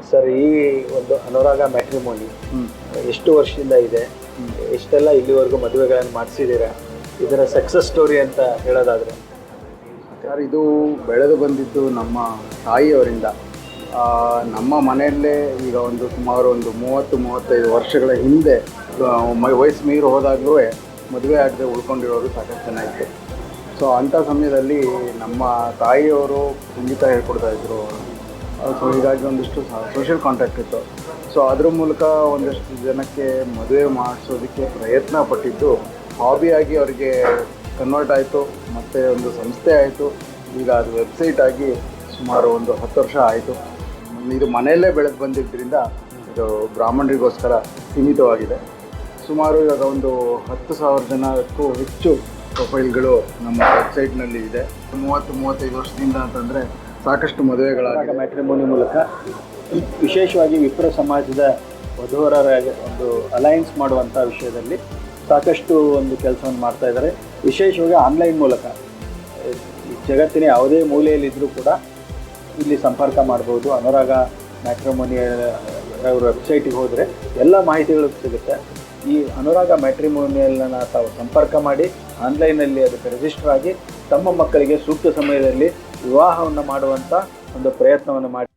Sir, ಈ ಒಂದು ಅನುರಾಗ matrimony ಎಷ್ಟು ವರ್ಷದಿಂದ ಇದೆ? ಎಷ್ಟೆಲ್ಲ ಇಲ್ಲಿವರೆಗೂ ಮದುವೆಗಳನ್ನು ಮಾಡಿಸಿದ್ದೀರಾ? ಇದರ ಸಕ್ಸಸ್ ಸ್ಟೋರಿ ಅಂತ ಹೇಳೋದಾದರೆ ಸರ್, ಇದು ಬೆಳೆದು ಬಂದಿದ್ದು ನಮ್ಮ ತಾಯಿಯವರಿಂದ. ನಮ್ಮ ಮನೆಯಲ್ಲೇ ಈಗ ಸುಮಾರು 30-35 ವರ್ಷಗಳ ಹಿಂದೆ ವಯಸ್ಸು ಮೀರಿ ಹೋದಾಗಲೂ ಮದುವೆ ಆಗದೆ ಉಳ್ಕೊಂಡಿರೋರು ಸಾಕಷ್ಟು ಜನ ಇತ್ತು. ಸೊ ಅಂಥ ಸಮಯದಲ್ಲಿ ನಮ್ಮ ತಾಯಿಯವರು ಸಂಗೀತ ಹೇಳ್ಕೊಡ್ತಾಯಿದ್ರು. ಸೊ ಹೀಗಾಗಿ ಒಂದಿಷ್ಟು ಸೋಷಿಯಲ್ ಕಾಂಟ್ಯಾಕ್ಟ್ ಇತ್ತು. ಸೊ ಅದ್ರ ಮೂಲಕ ಒಂದಷ್ಟು ಜನಕ್ಕೆ ಮದುವೆ ಮಾಡಿಸೋದಕ್ಕೆ ಪ್ರಯತ್ನ ಪಟ್ಟಿದ್ದು ಹಾಬಿಯಾಗಿ ಅವರಿಗೆ ಕನ್ವರ್ಟ್ ಆಯಿತು. ಮತ್ತು ಒಂದು ಸಂಸ್ಥೆ ಆಯಿತು. ಈಗ ಅದು ವೆಬ್ಸೈಟ್ ಆಗಿ ಸುಮಾರು 10 ವರ್ಷ ಆಯಿತು. ಇದು ಮನೆಯಲ್ಲೇ ಬೆಳೆದು ಬಂದಿದ್ದರಿಂದ ಇದು ಬ್ರಾಹ್ಮಣರಿಗೋಸ್ಕರ ಸೀಮಿತವಾಗಿದೆ. ಸುಮಾರು ಇವಾಗ 10,000 ಜನಕ್ಕೂ ಹೆಚ್ಚು ಪ್ರೊಫೈಲ್ಗಳು ನಮ್ಮ ವೆಬ್ಸೈಟ್ನಲ್ಲಿ ಇದೆ. 30-35 ವರ್ಷದಿಂದ ಅಂತಂದರೆ ಸಾಕಷ್ಟು ಮದುವೆಗಳಾಗಿ ಮ್ಯಾಟ್ರಿಮೋನಿ ಮೂಲಕ ವಿಶೇಷವಾಗಿ ವಿಪ್ರ ಸಮಾಜದ ವಧುವರರಾಗಿ ಒಂದು ಅಲೈನ್ಸ್ ಮಾಡುವಂಥ ವಿಷಯದಲ್ಲಿ ಸಾಕಷ್ಟು ಒಂದು ಕೆಲಸವನ್ನು ಮಾಡ್ತಾಯಿದ್ದಾರೆ. ವಿಶೇಷವಾಗಿ ಆನ್ಲೈನ್ ಮೂಲಕ ಜಗತ್ತಿನ ಯಾವುದೇ ಮೂಲೆಯಲ್ಲಿದ್ದರೂ ಕೂಡ ಇಲ್ಲಿ ಸಂಪರ್ಕ ಮಾಡ್ಬೋದು. ಅನುರಾಗ ಮ್ಯಾಟ್ರಿಮೋನಿ ಅವ್ರ ವೆಬ್ಸೈಟಿಗೆ ಹೋದರೆ ಎಲ್ಲ ಮಾಹಿತಿಗಳು ಸಿಗುತ್ತೆ. ಈ ಅನುರಾಗ ಮ್ಯಾಟ್ರಿಮೋನಿಯಲ್ನ ತಾವು ಸಂಪರ್ಕ ಮಾಡಿ ಆನ್ಲೈನಲ್ಲಿ ಅದಕ್ಕೆ ರಿಜಿಸ್ಟರ್ ಆಗಿ ತಮ್ಮ ಮಕ್ಕಳಿಗೆ ಸೂಕ್ತ ಸಮಯದಲ್ಲಿ ವಿವಾಹವನ್ನು ಮಾಡುವಂಥ ಒಂದು ಪ್ರಯತ್ನವನ್ನು ಮಾಡಿ